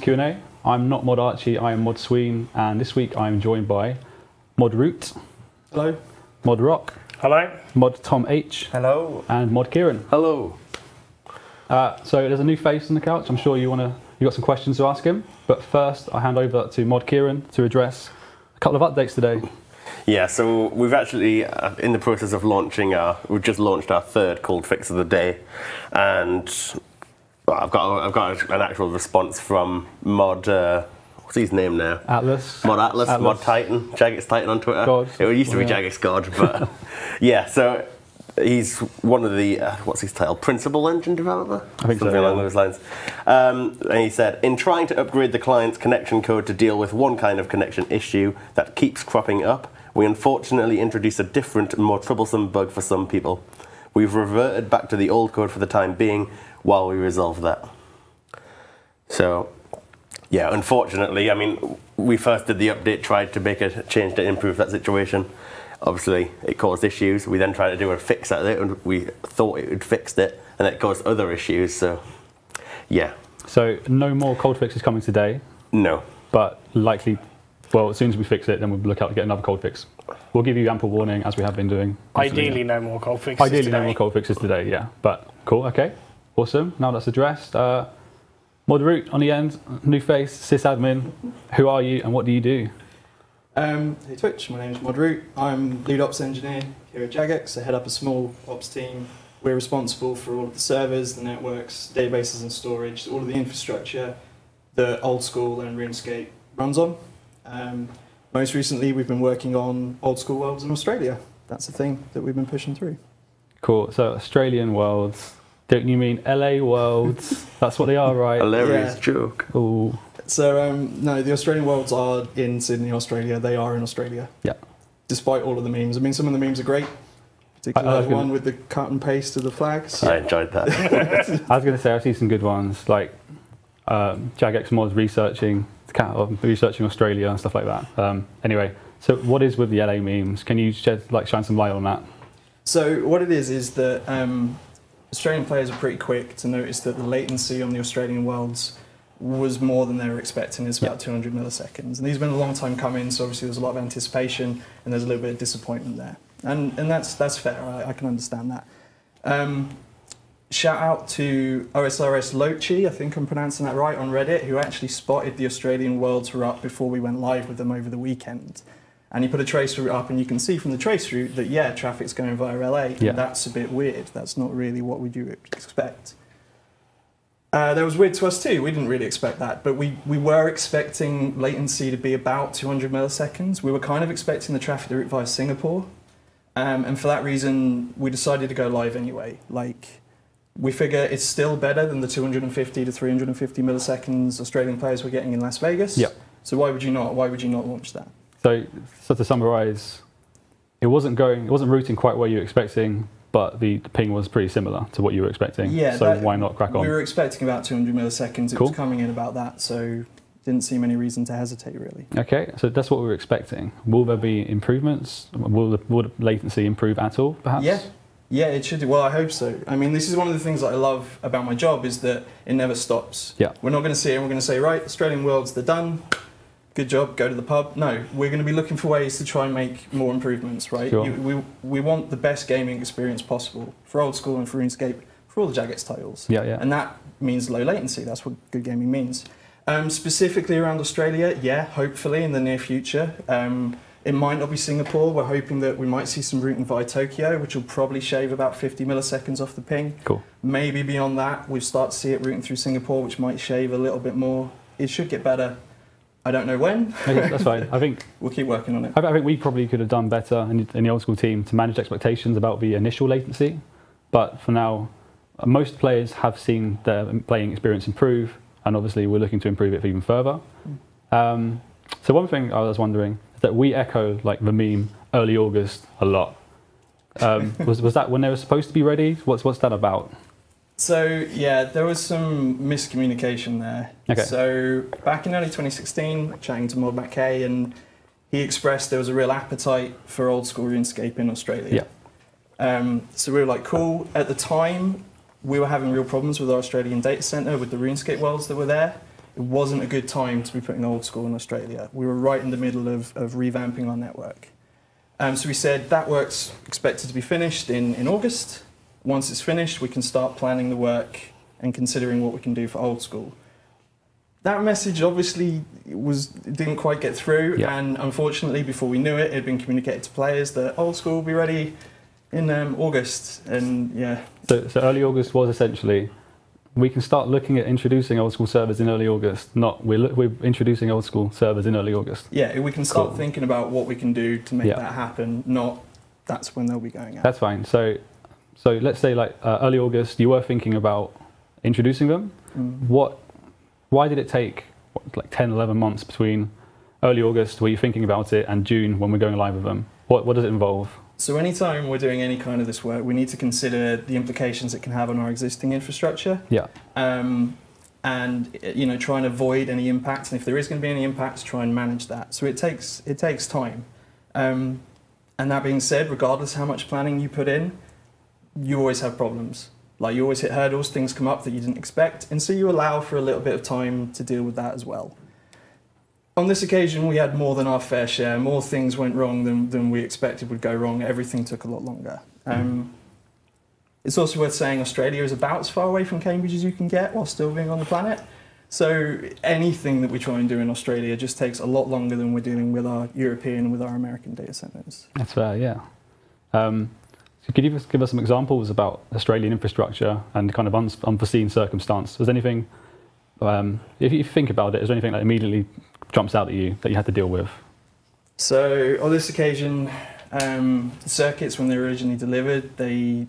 Q&A. I'm not Mod Archie, I am Mod Sween, and this week I'm joined by Mod Root. Hello. Mod Rock. Hello. Mod Tom H. Hello. And Mod Kieran. Hello. So there's a new face on the couch. I'm sure you got some questions to ask him. But first, I hand over to Mod Kieran to address a couple of updates today. Yeah, so we've actually, in the process of we've just launched our third cold fix of the day, and I've got an actual response from Mod, what's his name now? Atlas. Mod Atlas. Mod Titan, Jagex Titan on Twitter. God. It used to be Jagex God, but yeah, so he's one of the, what's his title? Principal engine developer? I think Something so, along those lines. And he said, in trying to upgrade the client's connection code to deal with one kind of connection issue that keeps cropping up, we unfortunately introduced a different and more troublesome bug for some people. We've reverted back to the old code for the time being while we resolve that. So, yeah, unfortunately, I mean, we first did the update, tried to make a change to improve that situation. Obviously, it caused issues. We then tried to do a fix out of it, and we thought it had fixed it, and it caused other issues, so, yeah. So, no more cold fixes coming today? No. But likely, well, as soon as we fix it, then we'll look out to get another cold fix. We'll give you ample warning, as we have been doing. Ideally, no more cold fixes Ideally, today. no more cold fixes today, yeah. But, cool, okay. Awesome. Now that's addressed. Mod Root on the end, new face, sysadmin. Who are you and what do you do? Hey Twitch, my name's Mod Root. I'm lead ops engineer here at Jagex. I head up a small ops team. We're responsible for all of the servers, the networks, databases and storage, all of the infrastructure that Old School and RuneScape runs on. Most recently, we've been working on Old School worlds in Australia. That's the thing that we've been pushing through. Cool. So Australian worlds. Don't you mean LA worlds? That's what they are, right? Hilarious joke. Ooh. So, no, the Australian worlds are in Sydney, Australia. They are in Australia. Yeah. Despite all of the memes. I mean, some of the memes are great. Particularly the one with the cut and paste of the flags. I enjoyed that. I was going to say, I see some good ones, like Jagex Mods researching Australia and stuff like that. Anyway, so what is with the LA memes? Can you shine some light on that? So what it is that Australian players are pretty quick to notice that the latency on the Australian worlds was more than they were expecting. It's about 200 milliseconds. And these have been a long time coming, so obviously there's a lot of anticipation and there's a little bit of disappointment there. And that's fair, I can understand that. Shout out to OSRS Lochi, I think I'm pronouncing that right, on Reddit, who actually spotted the Australian worlds were up before we went live with them over the weekend. And he put a traceroute up, and you can see from the traceroute that, yeah, traffic's going via LA. Yeah. And that's a bit weird. That's not really what we do expect. That was weird to us too. We didn't really expect that, but we were expecting latency to be about 200 milliseconds. We were kind of expecting the traffic to route via Singapore. And for that reason, we decided to go live anyway. Like, we figure it's still better than the 250 to 350 milliseconds Australian players were getting in Las Vegas. Yep. So why would you not launch that? So to summarise, it wasn't routing quite where you were expecting, but the ping was pretty similar to what you were expecting. Yeah. So why not crack on? We were expecting about 200 milliseconds. It was coming in about that, so didn't seem any reason to hesitate really. Okay, so that's what we were expecting. Will there be improvements? Will the latency improve at all, perhaps? Yeah, it should do. Well, I hope so. I mean, this is one of the things that I love about my job is that it never stops. Yeah. We're not going to sit here and we're going to say, right, Australian worlds, they're done. Good job, go to the pub. No, we're going to be looking for ways to try and make more improvements, right? Sure. We want the best gaming experience possible for Old School and for RuneScape, for all the Jagex titles. Yeah. And that means low latency. That's what good gaming means. Specifically around Australia, yeah, hopefully in the near future. It might not be Singapore. We're hoping that we might see some routing via Tokyo, which will probably shave about 50 milliseconds off the ping. Cool. Maybe beyond that, we'll start to see it routing through Singapore, which might shave a little bit more. It should get better. I don't know when. Okay, that's fine. I think we'll keep working on it. I think we probably could have done better in the Old School team to manage expectations about the initial latency. But for now, most players have seen their playing experience improve, and obviously we're looking to improve it even further. So one thing I was wondering is that we echo like the meme early August a lot. Was that when they were supposed to be ready? What's that about? So yeah, there was some miscommunication there. Okay. So back in early 2016, chatting to Mod McKay, and he expressed there was a real appetite for Old School RuneScape in Australia. Yeah. So we were like, cool. At the time, we were having real problems with our Australian data centre, with the RuneScape worlds that were there. it wasn't a good time to be putting old school in Australia. We were right in the middle of revamping our network. So we said that work's expected to be finished in August. Once it's finished, we can start planning the work and considering what we can do for old school. That message obviously didn't quite get through, and unfortunately, before we knew it, it had been communicated to players that old school will be ready in August, and yeah. So early August was essentially, we can start looking at introducing old school servers in early August, not we're introducing old school servers in early August. Yeah, we can start thinking about what we can do to make that happen, not that's when they'll be going out. That's fine. So let's say like early August, you were thinking about introducing them. Why did it take like 10, 11 months between early August, where you're thinking about it, and June when we're going live with them? What does it involve? So anytime we're doing any kind of this work, we need to consider the implications it can have on our existing infrastructure. Yeah. And try and avoid any impacts. And if there is going to be any impacts, try and manage that. So it takes time. And that being said, regardless how much planning you put in, you always have problems. Like, you always hit hurdles, things come up that you didn't expect, and so you allow for a little bit of time to deal with that as well. On this occasion, we had more than our fair share. More things went wrong than we expected would go wrong. Everything took a lot longer. It's also worth saying Australia is about as far away from Cambridge as you can get while still being on the planet. So anything that we try and do in Australia just takes a lot longer than we're dealing with our European and with our American data centres. That's fair, yeah. So could you just give us some examples about Australian infrastructure and kind of unforeseen circumstance? Was anything, if you think about it, is there anything that immediately jumps out at you that you had to deal with? So on this occasion, the circuits, when they were originally delivered, they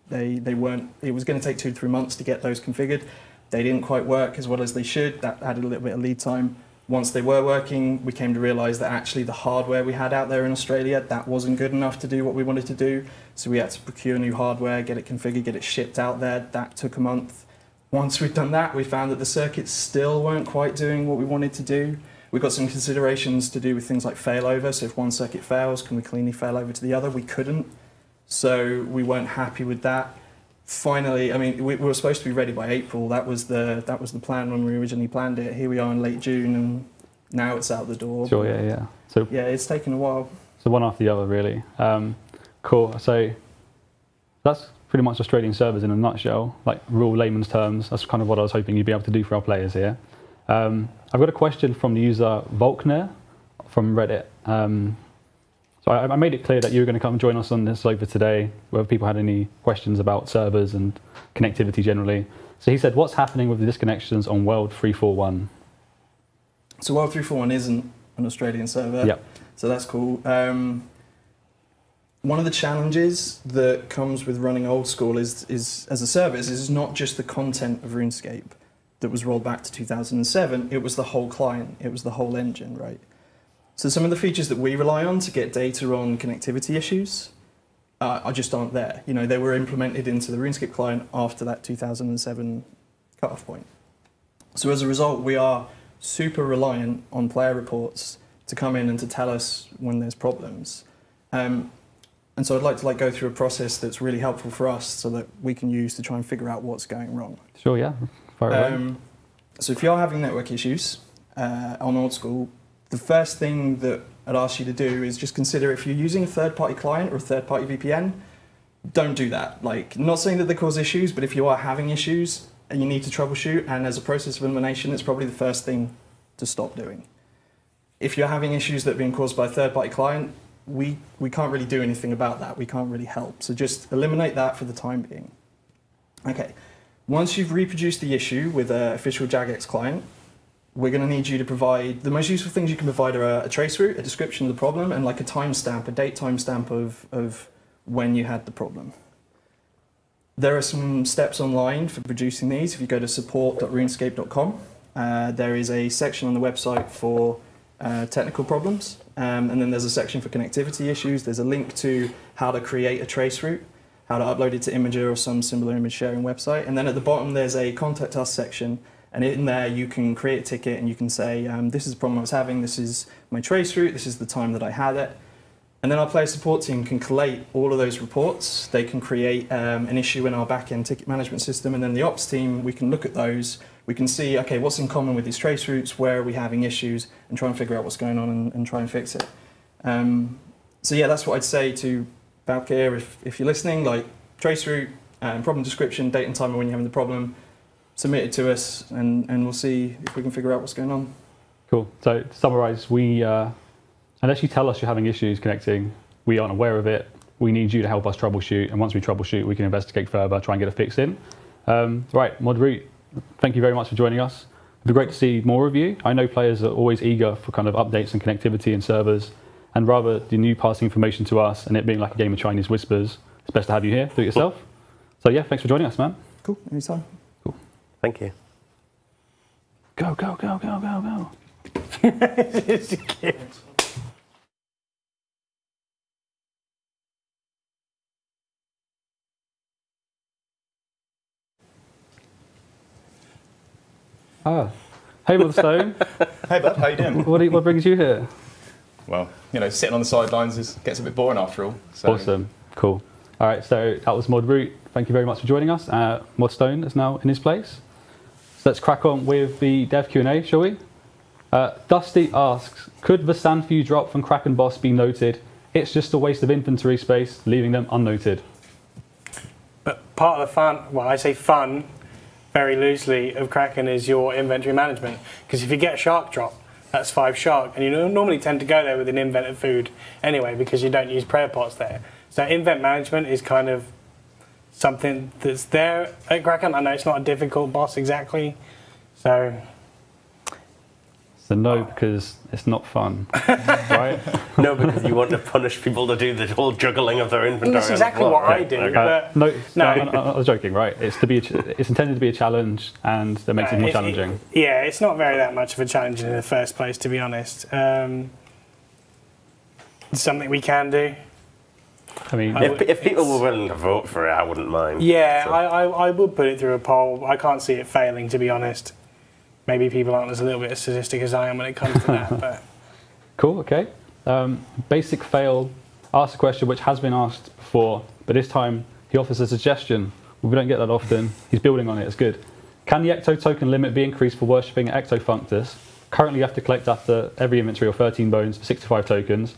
weren't. It was going to take 2 to 3 months to get those configured. They didn't quite work as well as they should. That added a little bit of lead time. Once they were working, we came to realise that actually the hardware we had out there in Australia, that wasn't good enough to do what we wanted to do. So we had to procure new hardware, get it configured, get it shipped out there. That took a month. Once we'd done that, we found that the circuits still weren't quite doing what we wanted to do. We've got some considerations to do with things like failover. So if one circuit fails, can we cleanly fail over to the other? We couldn't. So we weren't happy with that. Finally, I mean, we were supposed to be ready by April. That was the plan when we originally planned it. Here we are in late June, and now it's out the door. Sure, yeah. So yeah, it's taken a while. So one after the other, really. Cool. So that's pretty much Australian servers in a nutshell, like real layman's terms. That's kind of what I was hoping you'd be able to do for our players here. I've got a question from the user Volkner from Reddit. So I made it clear that you were going to come and join us on this over today, whether people had any questions about servers and connectivity generally. So he said, what's happening with the disconnections on World 341? So World 341 isn't an Australian server, yep. So that's cool. One of the challenges that comes with running old school is as a service is not just the content of RuneScape that was rolled back to 2007, it was the whole client, it was the whole engine, right? So some of the features that we rely on to get data on connectivity issues just aren't there. You know, they were implemented into the RuneScape client after that 2007 cutoff point. So as a result, we are super reliant on player reports to come in and to tell us when there's problems. And so I'd like to go through a process that's really helpful for us so that we can use to try and figure out what's going wrong. Sure, yeah. Fire away. So if you are having network issues on old school, the first thing that I'd ask you to do is just consider if you're using a third-party client or a third-party VPN, don't do that. Like, not saying that they cause issues, but if you are having issues and you need to troubleshoot, and as a process of elimination, it's probably the first thing to stop doing. If you're having issues that are being caused by a third-party client, we can't really do anything about that. We can't really help. So just eliminate that for the time being. Okay. Once you've reproduced the issue with an official Jagex client, we're going to need you to provide, the most useful things you can provide are a trace route, a description of the problem, and like a timestamp, a date timestamp of when you had the problem. There are some steps online for producing these. If you go to support.runescape.com, there is a section on the website for technical problems, and then there's a section for connectivity issues. There's a link to how to create a trace route, how to upload it to Imager or some similar image sharing website, and then at the bottom there's a contact us section. And in there, you can create a ticket and you can say, this is the problem I was having, this is my trace route, this is the time that I had it. And then our player support team can collate all of those reports. They can create an issue in our back-end ticket management system, and then the ops team, we can look at those, we can see, okay, what's in common with these trace routes, where are we having issues, and try and figure out what's going on and try and fix it. So yeah, that's what I'd say to Valkyr, if you're listening, like trace route, problem description, date and time when you're having the problem, submit it to us and we'll see if we can figure out what's going on. Cool. So to summarise, unless you tell us you're having issues connecting, we aren't aware of it. We need you to help us troubleshoot, and once we troubleshoot, we can investigate further, try and get a fix in. Right, ModRoot, thank you very much for joining us. It'd be great to see more of you. I know players are always eager for kind of updates and connectivity and servers, and rather than you passing information to us and it being like a game of Chinese whispers, it's best to have you here, do it yourself. So yeah, thanks for joining us, man. Cool, anytime. Cool. Thank you. Go, go, go, go, go, go. Hey, Stone. Hey, bud, how you doing? What brings you here? Well, you know, sitting on the sidelines gets a bit boring after all. So. Awesome, cool. All right, so that was ModRoot. Thank you very much for joining us. ModStone is now in his place. So let's crack on with the dev Q&A, shall we? Dusty asks, could the Sanfu drop from Kraken boss be noted? It's just a waste of inventory space, leaving them unnoted. But part of the fun, well, I say fun, very loosely, of Kraken is your inventory management. Because if you get a shark drop, that's 5 shark, and you normally tend to go there with an invented food anyway, because you don't use prayer pots there. So invent management is kind of something that's there at Kraken. I know it's not a difficult boss exactly, so no, because it's not fun, right? No, because you want to punish people to do the whole juggling of their inventory. That's exactly what I do. But no, I was joking, right? It's intended to be a challenge, and that makes it more challenging. Yeah, it's not that much of a challenge in the first place, to be honest. It's something we can do. I mean, if people were willing to vote for it, I wouldn't mind. Yeah, so. I would put it through a poll. I can't see it failing, to be honest. Maybe people aren't as a little bit as sadistic as I am when it comes to that. But. Cool, okay. Basic Fail asks a question which has been asked before, but this time he offers a suggestion. We don't get that often. He's building on it, it's good. Can the Ecto token limit be increased for worshipping Ecto Functus? Currently you have to collect after every inventory of 13 bones for 65 tokens.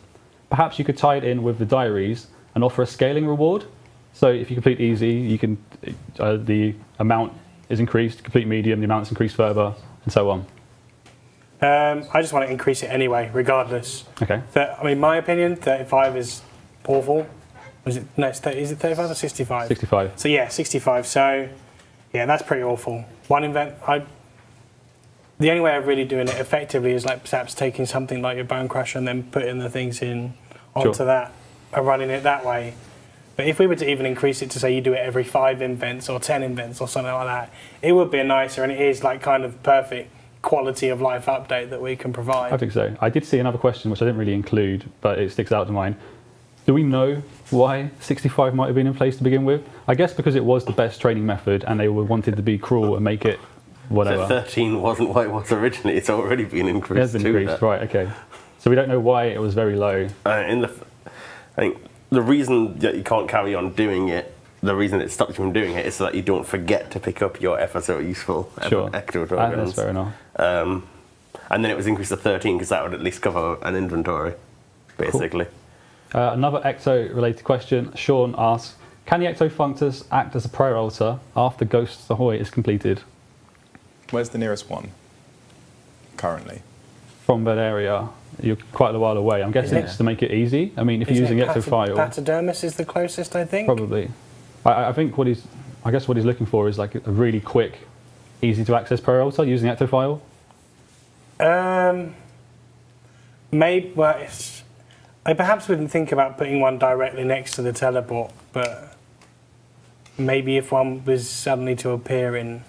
Perhaps you could tie it in with the diaries and offer a scaling reward. So if you complete easy, you can the amount is increased, complete medium, the amount is increased further, and so on. I just want to increase it anyway, regardless. Okay. I mean, my opinion, 35 is awful. Is it 35 or 65? 65. So yeah, 65. So yeah, that's pretty awful. One event, the only way of really doing it effectively is like perhaps taking something like your Bone Crusher and then putting the things in onto that and running it that way. But if we were to even increase it to say you do it every 5 invents or 10 invents or something like that, it would be a nicer, and it is like kind of perfect quality of life update that we can provide. I think so. I did see another question which I didn't really include, but it sticks out to mine. Do we know why 65 might have been in place to begin with? I guess because it was the best training method and they wanted to be cruel and make it whatever. So 13 wasn't what it was originally, it's already been increased. It has been increased, right, okay. So we don't know why it was very low. I think the reason that you can't carry on doing it, the reason it stops you from doing it is so that you don't forget to pick up your FSO useful Ecto tokens. That's fair enough. And then it was increased to 13 because that would at least cover an inventory, basically. Cool. Another Ecto-related question. Sean asks, can the Ecto Functus act as a prayer altar after Ghosts Ahoy is completed? Where's the nearest one currently? From that area. You're quite a while away. I'm guessing it's to make it easy. I mean, if you're using Ectofile... Patadermis is the closest, I think. Probably. I think what he's looking for is like a really quick, easy to access prayer altar using Ectofile. Maybe. Well, I perhaps wouldn't think about putting one directly next to the teleport, but maybe if one was suddenly to appear in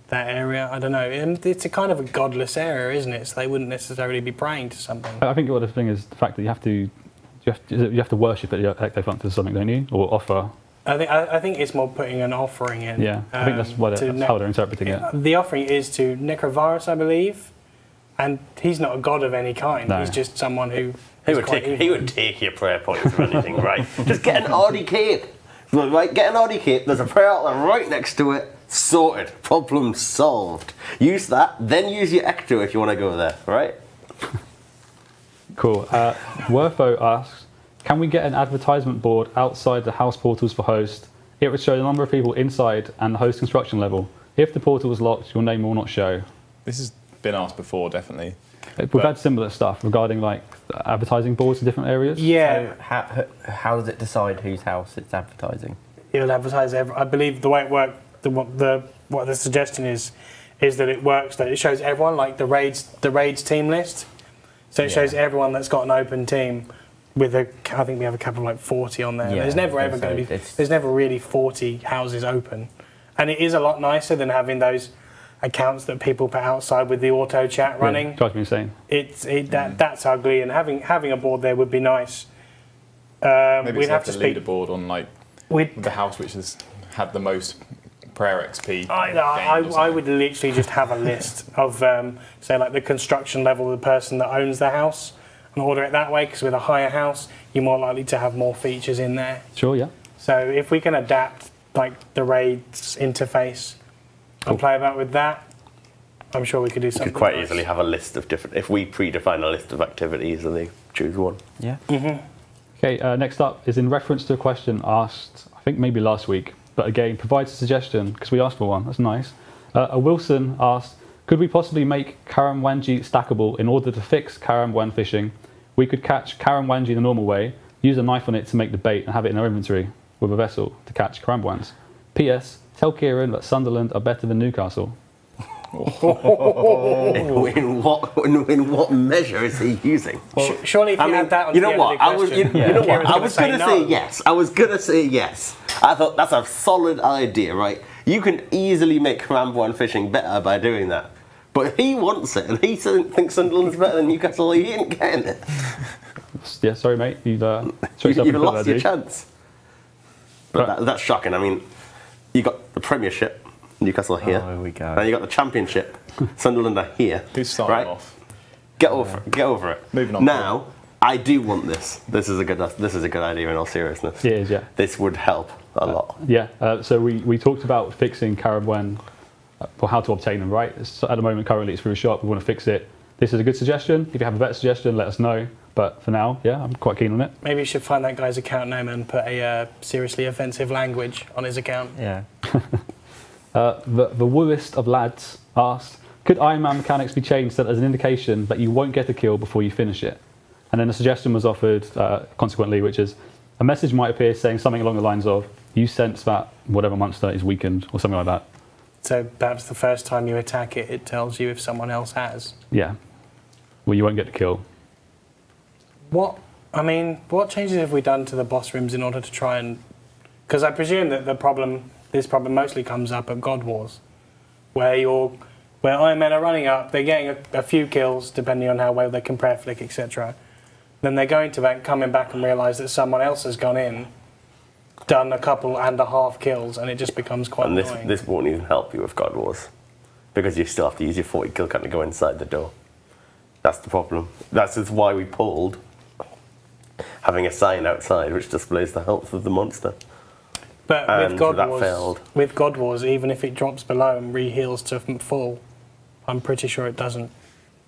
that area, I don't know. It's a kind of a godless area, isn't it? So they wouldn't necessarily be praying to something. I think the thing is the fact that you have to worship at your Ecto Functus or something, don't you? Or offer. I think it's more putting an offering in. Yeah, I think that's how they're interpreting it. The offering is to Necrovirus, I believe, and he's not a god of any kind. No. He's just someone who. He would take your prayer points or anything, right? Just get an Audi cape. Right, get an Audi cape. There's a prayer altar right next to it. Sorted. Problem solved. Use that, then use your Ecto if you want to go there, right? Cool. Wertho asks, can we get an advertisement board outside the house portals for host? It would show the number of people inside and the host construction level. If the portal is locked, your name will not show. This has been asked before, definitely. We've had similar stuff regarding like advertising boards in different areas. Yeah. So how does it decide whose house it's advertising? It'll advertise I believe the way it works, what the suggestion is that it works, that it shows everyone, like the raids team list. So it shows everyone that's got an open team with I think we have a cap of like 40 on there. Yeah, there's never ever going to be, there's never really 40 houses open. And it is a lot nicer than having those accounts that people put outside with the auto chat running. Yeah, drives me insane. That's ugly, and having a board there would be nice. Maybe we'd it's have to like a speak leaderboard on like the house which has had the most prayer XP. I would literally just have a list of say like the construction level of the person that owns the house and order it that way, because with a higher house you're more likely to have more features in there. Sure, yeah. So if we can adapt like the raids interface and play about with that, I'm sure we could do something. You could quite nice. easily have a list of different, if we predefine a list of activities and they choose one. Yeah. Okay, next up is in reference to a question asked, I think maybe last week, but again, provides a suggestion, because we asked for one, that's nice. A Wilson asked, could we possibly make Karamwanji stackable in order to fix Karamwan fishing? We could catch Karamwanji the normal way, use a knife on it to make the bait and have it in our inventory with a vessel to catch Karamwans. P.S. Tell Kieran that Sunderland are better than Newcastle. In what measure is he using? Well, surely if you had that on you know the what? end of the question, I was going to say yes. I was going to say yes. I thought that's a solid idea, right? You can easily make Karamwan fishing better by doing that. But if he wants it and he thinks Sunderland's better than Newcastle, he ain't getting it. Yeah, sorry, mate. You've lost your chance. But that's shocking. I mean, you got the Premiership, Newcastle here. Oh, here we go. And you got the Championship, Sunderland are here. Who's starting right? off? Get over it. Moving on. Now, I do want this. This is a good idea in all seriousness. It is, yeah. This would help a lot. Yeah, so we talked about fixing Karamwan, or how to obtain them, right? So at the moment, currently, it's through a shop. We want to fix it. This is a good suggestion. If you have a better suggestion, let us know. But for now, yeah, I'm quite keen on it. maybe you should find that guy's account name and put a seriously offensive language on his account. Yeah. The wooest of lads asked, could Iron Man mechanics be changed as an indication that you won't get a kill before you finish it? And then a suggestion was offered, consequently, which is a message might appear saying something along the lines of, you sense that whatever monster is weakened, or something like that. So perhaps the first time you attack it, it tells you if someone else has. Yeah. Well, you won't get the kill. What changes have we done to the boss rooms in order to try and... Because I presume that this problem mostly comes up at God Wars, where Iron Men are running up, they're getting a few kills, depending on how well they can prayer flick, etc. Then they're going to coming back and realise that someone else has gone in, done a couple and a half kills, and it just becomes quite annoying. And this won't even help you with God Wars, because you still have to use your 40 kill count to go inside the door. That's the problem. That's why we pulled having a sign outside which displays the health of the monster. But and with God Wars, even if it drops below and re-heals to full, I'm pretty sure it doesn't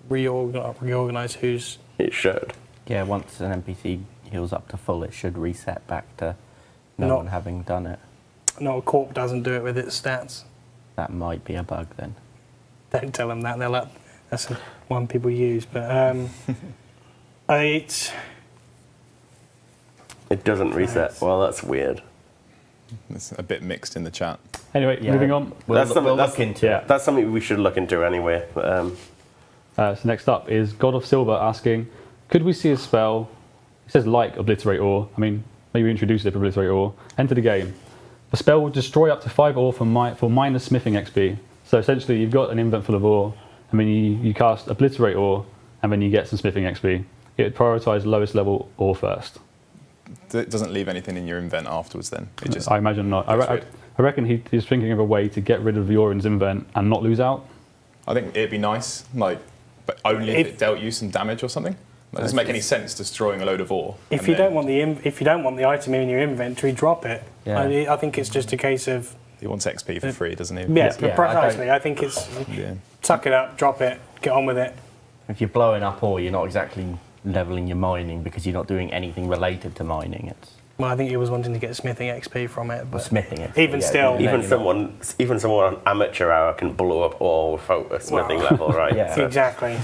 reorganise who's... It should. Yeah, once an NPC heals up to full, it should reset back to no one having done it. No, a corp doesn't do it with its stats. That might be a bug then. Don't tell them that. They're like, that's one people use. But it doesn't reset. Well, that's weird. It's a bit mixed in the chat. Anyway, moving on. We'll look into it. That's something we should look into anyway. So next up is God of Silver asking, could we see a spell, it says like Obliterate Ore, I mean, maybe introduce it for Obliterate Ore, enter the game. The spell will destroy up to 5 ore for minus smithing XP. So essentially you've got an invent full of ore, and then you cast Obliterate Ore, and then you get some smithing XP. It would prioritise lowest level ore first. It doesn't leave anything in your invent afterwards then? It just I imagine not. I reckon he's thinking of a way to get rid of the ore in his invent and not lose out. I think it'd be nice, but only if it dealt you some damage or something. It doesn't make any sense destroying a load of ore. If you don't want the item in your inventory, drop it. Yeah. I think it's just a case of He wants XP for free, doesn't he? Yeah, Yeah, precisely. I think it's suck it up, drop it, get on with it. If you're blowing up ore, you're not exactly leveling your mining because you're not doing anything related to mining. It's Well, I think he was wanting to get smithing XP from it, but smithing it. even still, Even someone on amateur hour can blow up all without a smithing level, right? Yeah. So- exactly.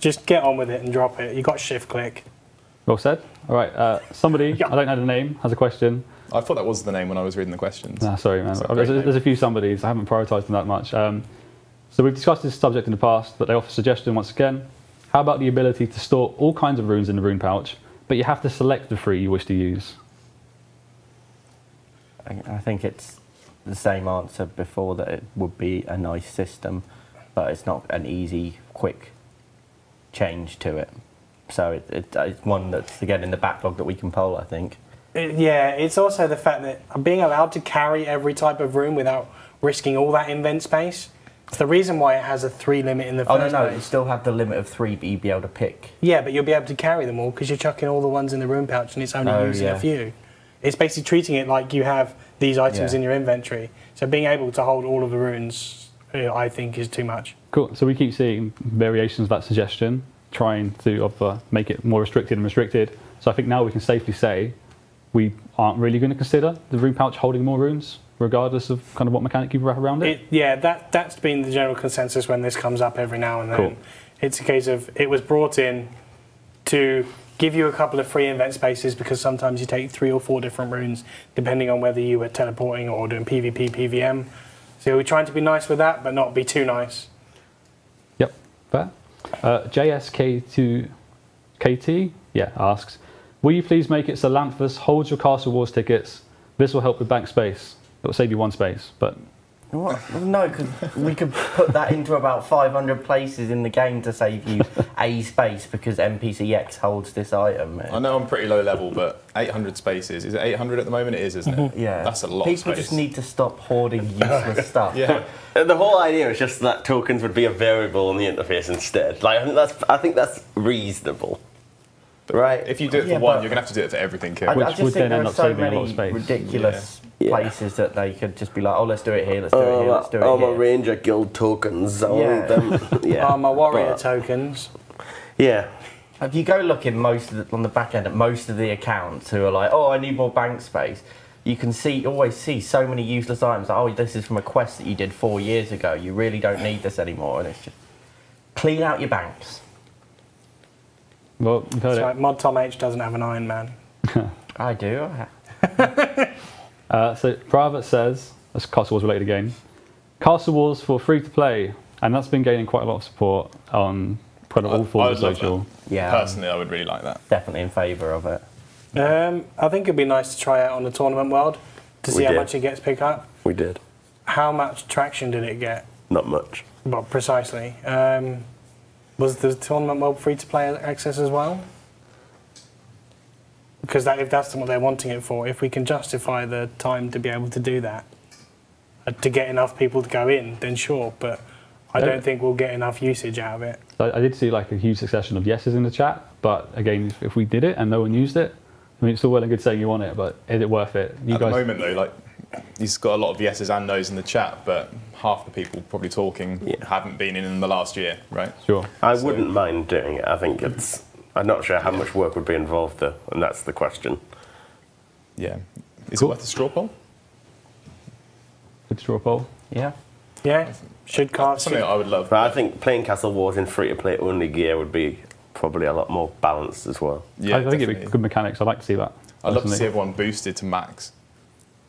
Just get on with it and drop it. You got shift click. Well said. All right, somebody, Yeah. I don't know the name, has a question. I thought that was the name when I was reading the questions. Nah, sorry, man. That's a great There's a few somebodies. I haven't prioritised them that much. So we've discussed this subject in the past, but they offer a suggestion once again. How about the ability to store all kinds of runes in the rune pouch, but you have to select the 3 you wish to use? I think it's the same answer before, that it would be a nice system, but it's not an easy, quick change to it. So it's one that's, again, in the backlog that we can poll, I think. Yeah, it's also the fact that being allowed to carry every type of rune without risking all that invent space. It's the reason why it has a 3 limit in the first No, you place. still have the limit of 3, but you'd be able to pick. Yeah, but you'll be able to carry them all because you're chucking all the ones in the rune pouch and it's only using yeah. a few. It's basically treating it like you have these items in your inventory. So being able to hold all of the runes, I think, is too much. Cool. So we keep seeing variations of that suggestion, trying to make it more restricted and restricted. So I think now we can safely say we aren't really going to consider the rune pouch holding more runes, regardless of kind of what mechanic you wrap around it. That's been the general consensus when this comes up every now and then. Cool. It's a case of it was brought in to give you a couple of free invent spaces because sometimes you take 3 or 4 different runes depending on whether you were teleporting or doing PvP, PvM. So we're trying to be nice with that, but not be too nice. Yep, fair. JSK2KT asks, will you please make it so Lanthus holds your Castle Wars tickets? This will help with bank space. It will save you 1 space, but... What? No, because we could put that into about 500 places in the game to save you a space because NPCX holds this item. I know I'm pretty low level, but 800 spaces. Is it 800 at the moment? It is, isn't it? Yeah. That's a lot People of space. just need to stop hoarding useless stuff. Yeah. The whole idea is just that tokens would be a variable in the interface instead. Like I think that's reasonable, right? If you do it for one, you're going to have to do it for everything, Kieran. I Which just would think then there end are up so saving a lot many of space. ridiculous Yeah. places that they could just be like, oh, let's do it here, let's do it here, let's do it my here. Ranger Guild tokens. I want them. Yeah. My warrior But- tokens. Yeah. If you go look in on the back end at most of the accounts who are like, oh, I need more bank space, you can always see so many useless items. Like, oh, this is from a quest that you did 4 years ago. You really don't need this anymore. And it's just clean out your banks. Well, you've heard So it. Mod Tom H doesn't have an Iron Man. I do. So Private says, that's a Castle Wars related again, Castle Wars for free to play, and that's been gaining quite a lot of support on kind of all forms of I would love social. that. Yeah. Personally, I would really like that. Definitely in favour of it. I think it'd be nice to try out on the tournament world to see We how did. much it gets picked up. We did. How much traction did it get? Not much. Well, precisely. Was the tournament world free to play access as well? Because if that's what they're wanting it for, if we can justify the time to be able to do that, to get enough people to go in, then sure. But I don't think we'll get enough usage out of it. So I did see like a huge succession of yeses in the chat, but again, if we did it and no one used it, I mean, it's all well and good saying you want it, but is it worth it? At the moment, though, like he's got a lot of yeses and nos in the chat, but half the people probably talking haven't been in the last year, right? Sure. I wouldn't mind doing it. I think it's. I'm not sure how much work would be involved though, and that's the question. Yeah. Is it worth a straw poll? Good straw poll. Yeah. Yeah, should cast. Something I would love. But I think playing Castle Wars in free-to-play only gear would be probably a lot more balanced as well. Yeah, I think it'd be definitely. good mechanics. I'd like to see that. I'd love to personally. see everyone boosted to max.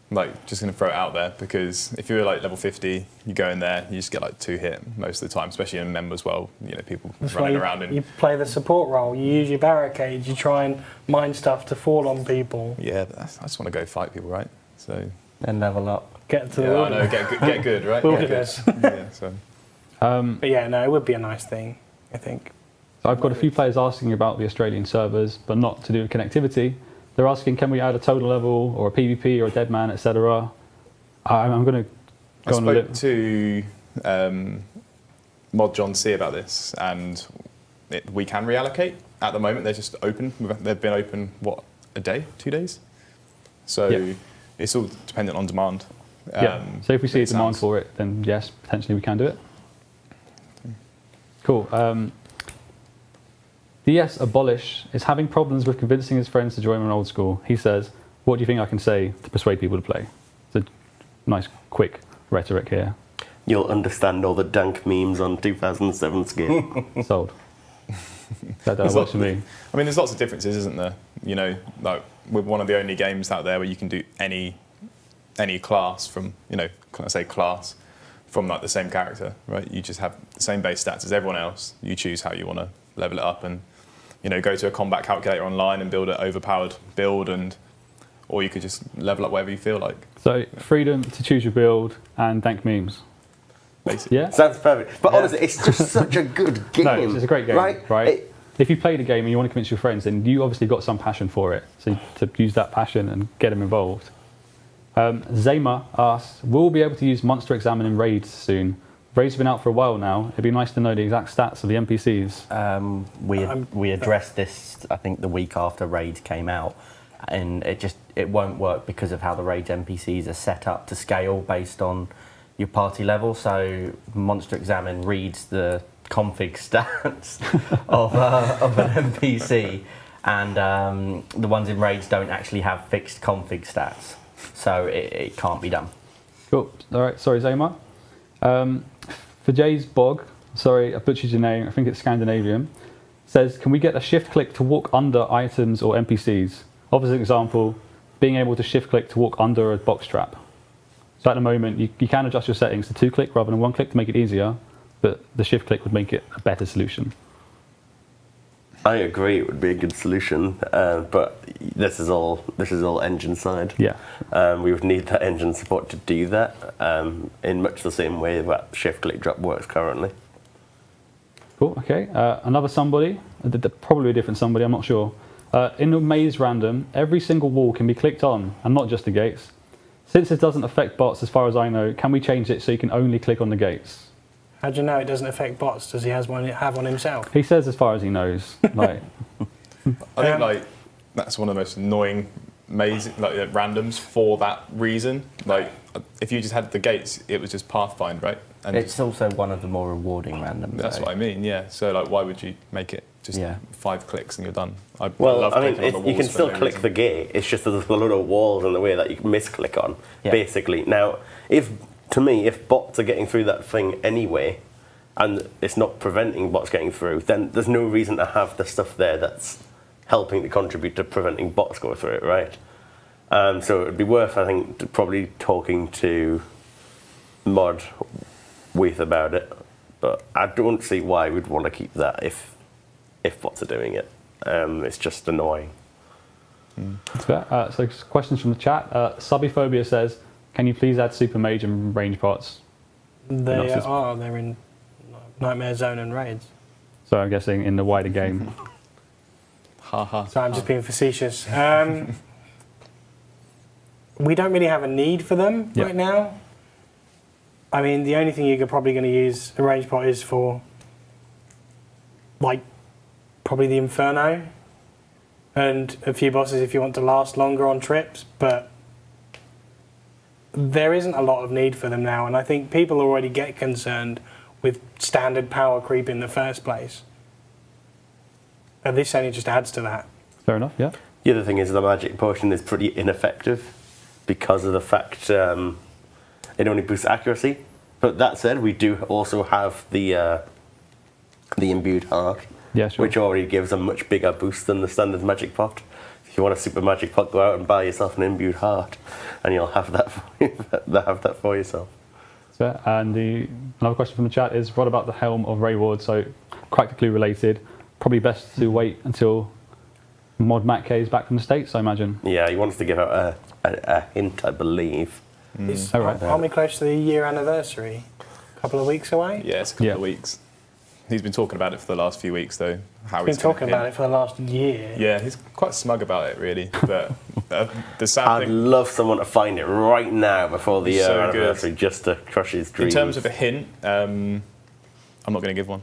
Like, just going to throw it out there, because if you're like level 50, you go in there, you just get like 2 hit most of the time, especially in members. Well, you know, people That's why running around in. you play the support role. You use your barricades. You try and mine stuff to fall on people. Yeah, but I just want to go fight people, right? So. Then level up. Get to the Yeah, I wilderness. know. Get good, right? Wilderness. Get good. Yeah, so. But yeah, no, it would be a nice thing, I think. So I've got a few players asking about the Australian servers, but not to do with connectivity. They're asking, can we add a total level or a PvP or a dead man, etc. I'm going to I go on a spoke little. to Mod John C about this, and we can reallocate. At the moment, they're just open. They've been open, what, a day, 2 days? So Yeah. it's all dependent on demand. Yeah. So if we see a it demand sounds- for it, then yes, potentially we can do it. Cool. DS Abolish is having problems with convincing his friends to join on old school. He says, "What do you think I can say to persuade people to play?" It's a nice, quick rhetoric here. You'll understand all the dank memes on 2007 Skate. Sold. That works for me. I mean, there's lots of differences, isn't there? You know, like we're one of the only games out there where you can do any class from, you know, can I say class, from like the same character, right? You just have the same base stats as everyone else. You choose how you want to level it up and, you know, go to a combat calculator online and build an overpowered build, or you could just level up wherever you feel like. So freedom to choose your build and dank memes. Basically. Yeah. Sounds perfect. But honestly, it's just such a good game. No, it's a great game, right? It- If you play the game and you want to convince your friends, then you obviously got some passion for it. So to use that passion and get them involved. Zayma asks, will we be able to use Monster Examine in raids soon? Raids have been out for a while now. It'd be nice to know the exact stats of the NPCs. We addressed this, I think, the week after raids came out, and it won't work because of how the raids NPCs are set up to scale based on your party level. So Monster Examine reads the config stats of an NPC, and the ones in raids don't actually have fixed config stats, so it can't be done. Cool. All right. Sorry, Zayma. For Jay's Bog, sorry, I butchered your name. I think it's Scandinavian. Says, can we get a shift click to walk under items or NPCs? Obvious example, being able to shift click to walk under a box trap. So at the moment, you can adjust your settings to 2-click rather than 1-click to make it easier, but the shift click would make it a better solution. I agree, it would be a good solution, but this is all engine side. Yeah. We would need that engine support to do that in much the same way that shift click drop works currently. Cool. Okay. Another somebody, probably a different somebody. I'm not sure. In the maze random, every single wall can be clicked on, and not just the gates. Since it doesn't affect bots, as far as I know, can we change it so you can only click on the gates? How do you know it doesn't affect bots? Does he have one himself? He says as far as he knows. Like, I think like that's one of the most annoying randoms for that reason. Like if you just had the gates, it was just pathfind, right? And It's also one of the more rewarding randoms. that's what I mean. Yeah. So like, why would you make it just 5 clicks and you're done? I Well, I mean, clicking on the you can walls for still no click reason. the gate, it's just that there's a load of walls in the way that you can misclick on, basically. Now, if bots are getting through that thing anyway, and it's not preventing bots getting through, then there's no reason to have the stuff there that's helping to contribute to preventing bots going through it, right? So it would be worth, I think, probably talking to Mod with about it, but I don't see why we'd want to keep that if bots are doing it. It's just annoying. that's fair. So questions from the chat. Subbyphobia says, can you please add Super Mage and range pots? They are. They're in Nightmare Zone and raids. So I'm guessing in the wider game. So I'm just being facetious. We don't really have a need for them right now. I mean, the only thing you're probably going to use a range pot is for, like, probably the Inferno and a few bosses if you want to last longer on trips, but there isn't a lot of need for them now, and I think people already get concerned with standard power creep in the first place. And this only just adds to that. Fair enough, yeah. The other thing is the magic potion is pretty ineffective because of the fact it only boosts accuracy. But that said, we do also have the imbued heart, which already gives a much bigger boost than the standard magic pot. If you want a super magic pot, go out and buy yourself an imbued heart, and you'll have that for yourself. Fair. And another question from the chat is, what about the Helm of Ray Ward? So practically related. Probably best to wait until Mod Matt K is back from the States, I imagine. Yeah, he wants to give out a hint, I believe. Aren't we close to the year anniversary? A couple of weeks away? Yeah, it's a couple of weeks. He's been talking about it for the last few weeks, though. How He's been talking about it for the last year. Yeah, he's quite smug about it, really. But the sad I'd thing, love someone to find it right now before the year So anniversary, just to crush his dreams. in terms of a hint, I'm not going to give one.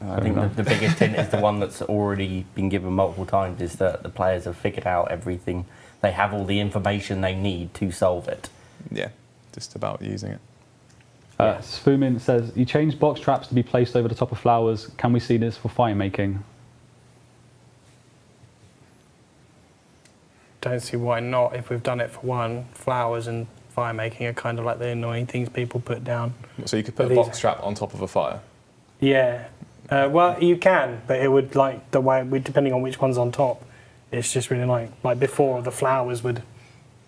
I think the biggest hint is the one that's already been given multiple times, is that the players have figured out everything. They have all the information they need to solve it. yeah, just about using it. Sfumin says, you changed box traps to be placed over the top of flowers. Can we see this for fire making? Don't see why not. If we've done it for one, flowers and fire making are kind of like the annoying things people put down. So you could put a box trap on top of a fire? Yeah. Well, you can, but it would, like, the way, depending on which one's on top, it's just really like before, the flowers would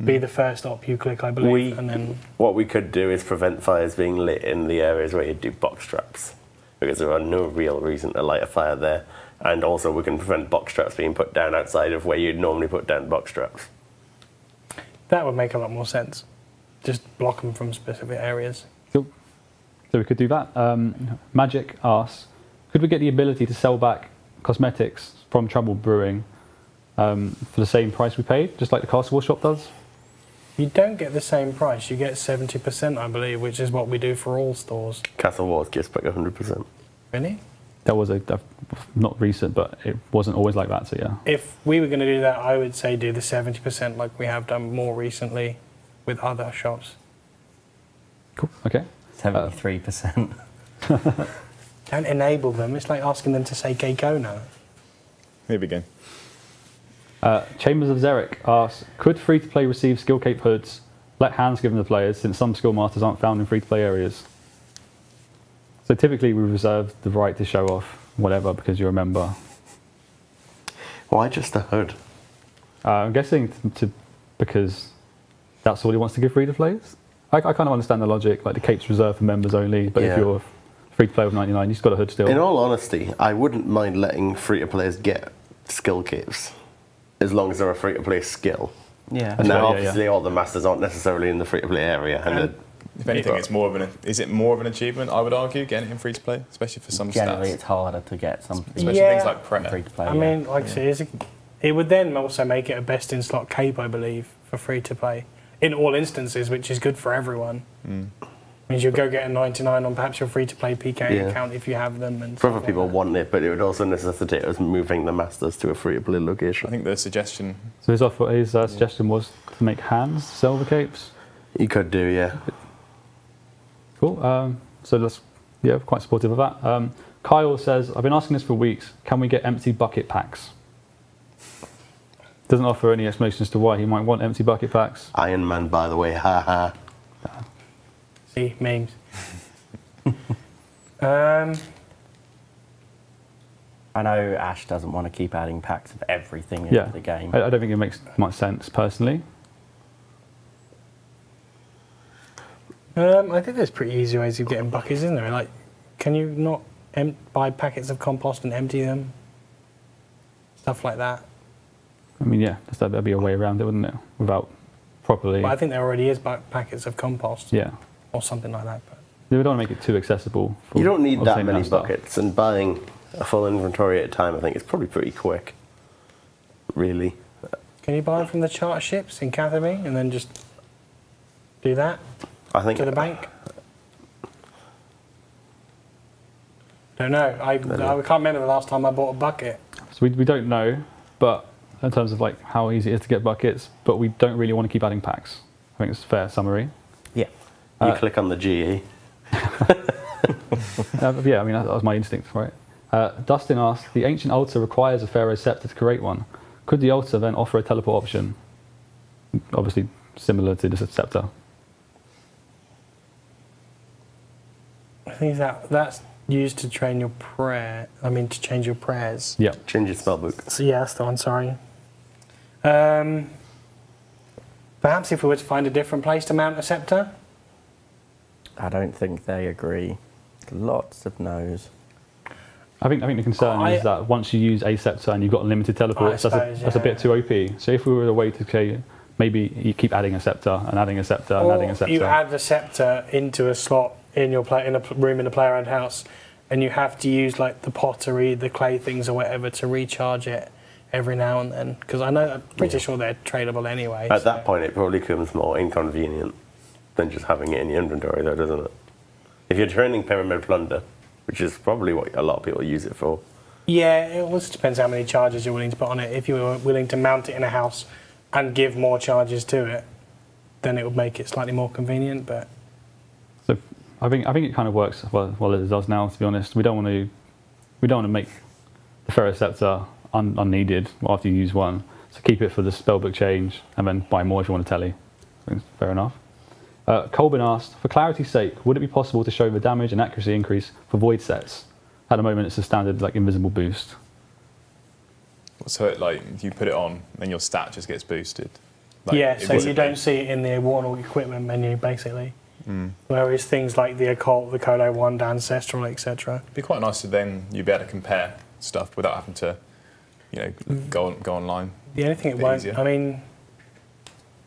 be the first op you click, I believe, and then... What we could do is prevent fires being lit in the areas where you do box traps, because there are no real reason to light a fire there. And also we can prevent box traps being put down outside of where you'd normally put down box traps. That would make a lot more sense. Just block them from specific areas. Cool. So we could do that. Magic asks, could we get the ability to sell back cosmetics from Trouble Brewing for the same price we paid, just like the Castle Shop does? You don't get the same price. You get 70%, I believe, which is what we do for all stores. Castle Wars gives back 100%. Really? That was not recent, but it wasn't always like that, so yeah. If we were going to do that, I would say do the 70% like we have done more recently with other shops. Cool, okay. 73%. Don't enable them. It's like asking them to say Gay-Kona. Here we go. Chambers of Xeric asks, could free-to-play receive skill cape hoods? Let hands given to players, since some skill masters aren't found in free-to-play areas. So typically we reserve the right to show off whatever because you're a member. Why just a hood? I'm guessing because that's all he wants to give free-to-players. I kind of understand the logic, like the cape's reserved for members only, but if you're free-to-play with 99, you've got a hood still. In all honesty, I wouldn't mind letting free-to-players get skill capes, as long as they're a free-to-play skill. Yeah. And now obviously all the masters aren't necessarily in the free-to-play area. And if anything, it's more of is it more of an achievement, I would argue, getting it in free-to-play, especially for some Generally, stats. it's harder to get something. Especially things like prayer. Free-to-play, I mean, like I say, it would then also make it a best-in-slot cape, I believe, for free-to-play. In all instances, which is good for everyone. Means you'll go get a 99 on perhaps your free-to-play PK account if you have them. And for other people want it, but it would also necessitate us moving the masters to a free-to-play location. I think the suggestion... So his suggestion was to make hands sell the capes? You could do, yeah. Cool. So that's, quite supportive of that. Kyle says, I've been asking this for weeks. Can we get empty bucket packs? Doesn't offer any explanation as to why he might want empty bucket packs. Iron Man, by the way, haha. See, memes. I know Ash doesn't want to keep adding packs of everything into the game. I don't think it makes much sense, personally. I think there's pretty easy ways of getting buckets, isn't there? Like, can you not buy packets of compost and empty them? Stuff like that. I mean, yeah, that'd be a way around it, wouldn't it? Without properly... But I think there already is packets of compost. Yeah. Or something like that. But We don't want to make it too accessible. You don't need that many buckets, and buying a full inventory at a time, I think, is probably pretty quick. Really. Can you buy them from the charter ships in Catherine and then just do that? I think to the bank? Don't know. I can't remember the last time I bought a bucket. So we don't know, but in terms of like how easy it is to get buckets, but we don't really want to keep adding packs. I think it's a fair summary. Yeah. You click on the GE. Yeah, I mean, that was my instinct, right? Dustin asked, the ancient altar requires a pharaoh's scepter to create one. Could the altar then offer a teleport option? Obviously similar to the scepter. I think that's used to train your prayer. I mean, to change your prayers. Yeah. Change your spellbook. So yeah, that's the one, sorry. Perhaps if we were to find a different place to mount a scepter? I don't think they agree. Lots of no's. I think the concern is that once you use a scepter and you've got unlimited teleports, that's a bit too OP. So if we were a way to, okay, maybe you keep adding a scepter and adding a scepter and adding a scepter. You add the scepter into a slot in your in a room in a player-owned house, and you have to use like the pottery, the clay things or whatever to recharge it every now and then. Because I'm pretty sure they're tradable anyway. At that point, it probably becomes more inconvenient than just having it in your inventory, though, doesn't it? If you're training Pyramid Plunder, which is probably what a lot of people use it for. Yeah, it also depends how many charges you're willing to put on it. If you were willing to mount it in a house and give more charges to it, then it would make it slightly more convenient. But So I think it kind of works well as it does now. To be honest, we don't want to make the Ferroceptor unneeded after you use one. So keep it for the spellbook change, and then buy more if you want a telly. I think fair enough. Colbin asked, for clarity's sake, would it be possible to show the damage and accuracy increase for void sets? At the moment, it's a standard like invisible boost. So it, like, if you put it on, then your stat just gets boosted. Like, yeah, so you don't see it in the Warnock equipment menu, basically. Whereas things like the Occult, the Colo Wand, Ancestral, etc. It'd be quite nice to then you'd be able to compare stuff without having to, go online. The only thing it Bit won't. easier. I mean,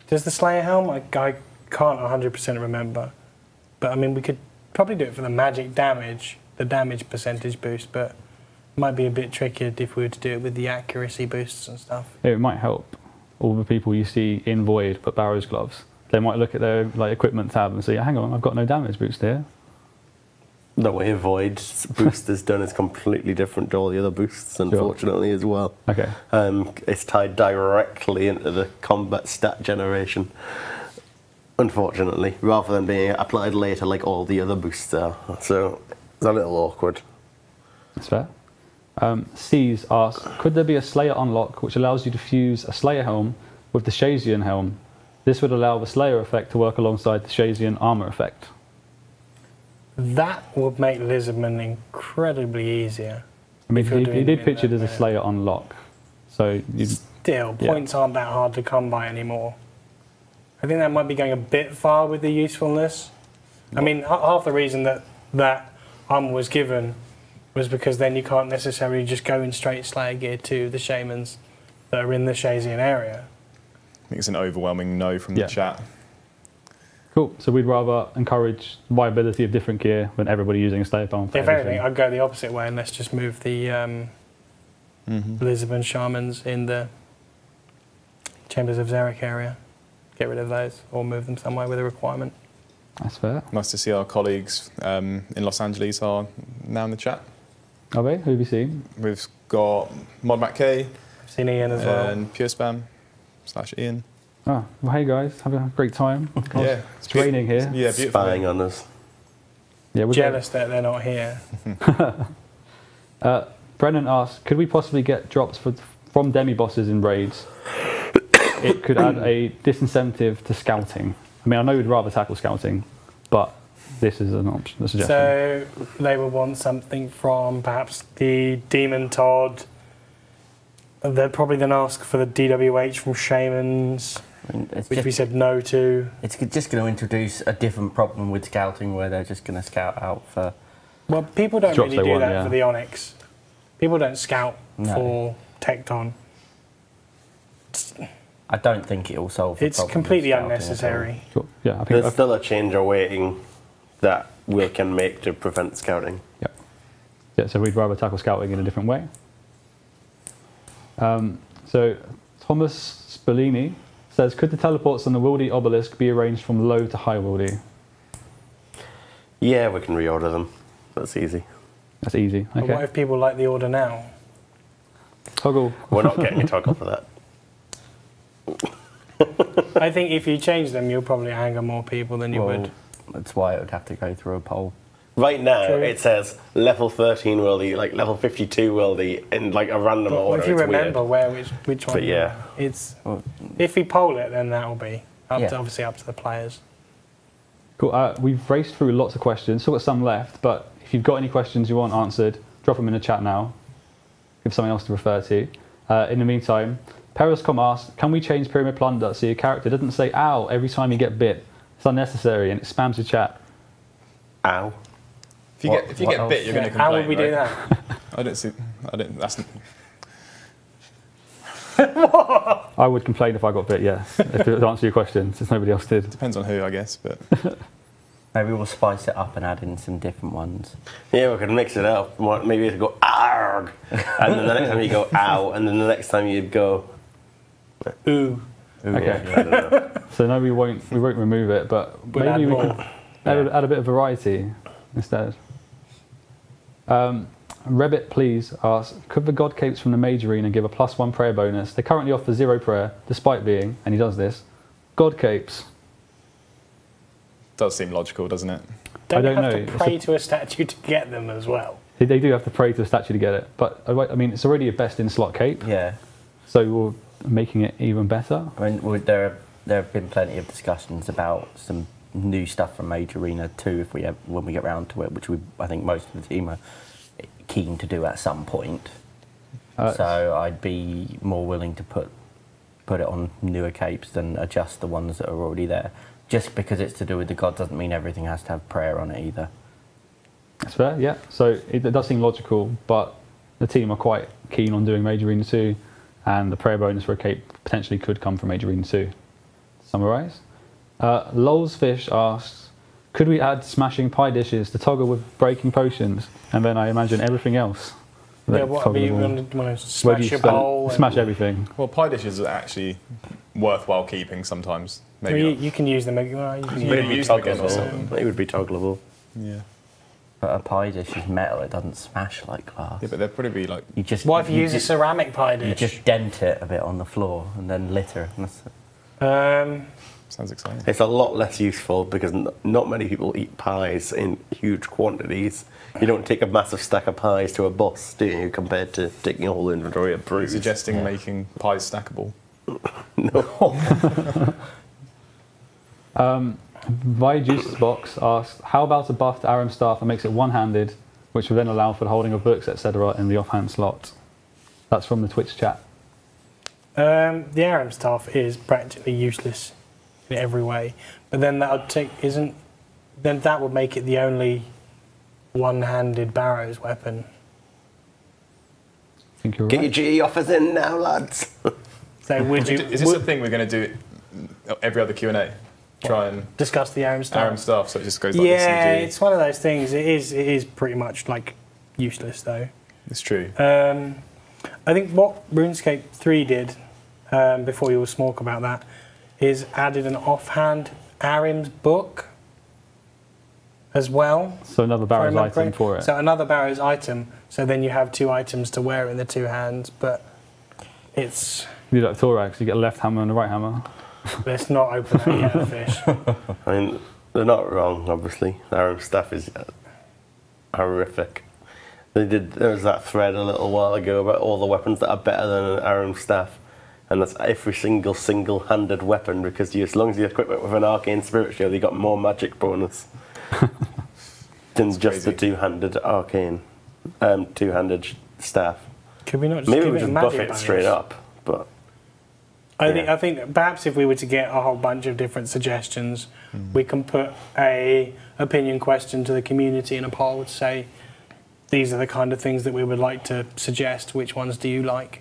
does the Slayer helm? I can't 100% remember, but I mean we could probably do it for the magic damage, the damage percentage boost, but it might be a bit trickier if we were to do it with the accuracy boosts and stuff. It might help all the people you see in Void but Barrow's gloves. They might look at their equipment tab and say, hang on, I've got no damage boost here. The way Void's boost is done is completely different to all the other boosts, unfortunately, as well. Okay. It's tied directly into the combat stat generation, unfortunately, rather than being applied later like all the other boosts are. So it's a little awkward. That's fair. C's asks, could there be a Slayer unlock which allows you to fuse a Slayer helm with the Shazian helm? This would allow the Slayer effect to work alongside the Shazian armor effect. That would make Lizardman incredibly easier. I mean, if you're he doing did it pitch in it as a that Slayer unlock. So Still, points aren't that hard to come by anymore. I think that might be going a bit far with the usefulness. I mean, half the reason that was given was because then you can't necessarily just go in straight Slayer gear to the Shamans that are in the Shazian area. I think it's an overwhelming no from the chat. Cool. So we'd rather encourage viability of different gear than everybody using a Slayer farm. If anything, I'd go the opposite way and let's just move the Lisbon Shamans in the Chambers of Xeric area. Get rid of those or move them somewhere with a requirement. That's fair. Nice to see our colleagues in Los Angeles are now in the chat. Are they? Who have you seen? We've got ModMac I've seen Ian as well. and Pure Spam / Ian. Oh, well, hey guys, have a great time. Yeah, It's raining here. Yeah, beautiful. Spying on us. Yeah, we're Jealous that they're not here. Brennan asked, could we possibly get drops from demi-bosses in raids? It could add a disincentive to scouting. I mean, I know we'd rather tackle scouting, but this is an option, a suggestion. So they would want something from perhaps the Demon Todd. They'd probably then ask for the DWH from Shamans, which we said no to. It's just going to introduce a different problem with scouting where they're just going to scout out for... Well, people don't Drops really they do want, that yeah. for the Onyx. People don't scout No. for Tecton. I don't think it will solve the It's problem with completely scouting at all. unnecessary. Cool. Yeah, I think There's still a change awaiting that we can make to prevent scouting. yeah, so we'd rather tackle scouting in a different way. So Thomas Spallini says, could the teleports on the Wildy obelisk be arranged from low to high Wildy? Yeah, we can reorder them. That's easy. That's easy. But what Okay. if people like the order now? Toggle. We're not getting a toggle for that. I think if you change them, you'll probably anger more people than you would. That's why it would have to go through a poll. Right now, True. it says level 13 worldy, like level 52 worldy, in like a random But order. if you It's remember weird. which one, But yeah. it's Well, if we poll it, then that'll be Yeah. obviously up to the players. Cool. We've raced through lots of questions. Still got some left, but if you've got any questions you want answered, drop them in the chat now. Give something else to refer to. In the meantime, Periscom asked, can we change Pyramid Plunder so your character doesn't say ow every time you get bit? It's unnecessary and it spams your chat. Ow. If you What- get what bit, you're going to complain. How would we do right? that? I don't see. I don't. That's. I would complain if I got bit, yes. If it would answer your question, since nobody else did. Depends on who, I guess. But maybe we'll spice it up and add in some different ones. Yeah, we could mix it up. Maybe you go arg, and then the next time you go ow, and then the next time you'd go. Ooh. Okay. I don't know. So no, we won't remove it, but We'll add maybe we more. could add a bit of variety instead. Rebbit, please ask, could the God Capes from the Mage Arena give a +1 prayer bonus? They currently offer 0 prayer, despite being, and he does this, God Capes. Does seem logical, doesn't it? Don't I you don't have know. to pray to a statue to get them as well? They do have to pray to a statue to get it, but I mean, it's already a best in slot cape, Yeah. so we're making it even better. I mean, there have been plenty of discussions about some new stuff from Age Arena 2 when we get round to it, which I think most of the team are keen to do at some point. So I'd be more willing to put it on newer capes than adjust the ones that are already there. Just because it's to do with the god doesn't mean everything has to have prayer on it either. That's fair, yeah. So it does seem logical, but the team are quite keen on doing Major Arena 2, and the prayer bonus for a cape potentially could come from Major Arena 2. To summarise, Lol's Fish asks, could we add smashing pie dishes to toggle with breaking potions? And then I imagine everything else. Yeah, what are you want to smash your bowl? Smash everything. Well, pie dishes are actually worthwhile keeping sometimes. Maybe you can use them. Well, you can Maybe use use them again or something. It would be toggleable. Yeah. But a pie dish is metal, it doesn't smash like glass. Yeah, but they'd probably be like... What if you use a ceramic pie dish? You just dent it a bit on the floor and then litter. Sounds exciting. It's a lot less useful because not many people eat pies in huge quantities. You don't take a massive stack of pies to a bus, do you, compared to taking a whole inventory of Are you brews? suggesting making pies stackable? No. Juice's Box asks, how about a buffed Aram staff that makes it one-handed, which will then allow for the holding of books, etc. in the offhand slot? That's from the Twitch chat. The Aram staff is practically useless in every way, but then that would make it the only one-handed Barrows weapon. I think you're Get right. your GE offers in now, lads. So would you? Is this a thing we're going to do every other Q&A? Try and discuss the Aram staff? Aram stuff, so it just goes like yeah, this. it's one of those things. It is pretty much like useless though. It's true. I think what RuneScape 3 did, before you all smoke about that, is added an offhand Aram's book as well. So another Barrow's item for it. So another Barrow's item. So then you have two items to wear in the two hands, but it's... You do like Thorax, you get a left hammer and a right hammer. Let's not open that can of fish. I mean, they're not wrong, obviously. Aram staff is horrific. There was that thread a little while ago about all the weapons that are better than an Aram staff. And that's every single-handed weapon, because as long as you equip it with an arcane spirit shield, you got more magic bonus than just crazy. the two-handed arcane, two-handed staff. Could we not just Maybe give we it a just magic buff it bonus? straight up, but I think that perhaps if we were to get a whole bunch of different suggestions, we can put a opinion question to the community in a poll to say these are the kind of things that we would like to suggest. Which ones do you like?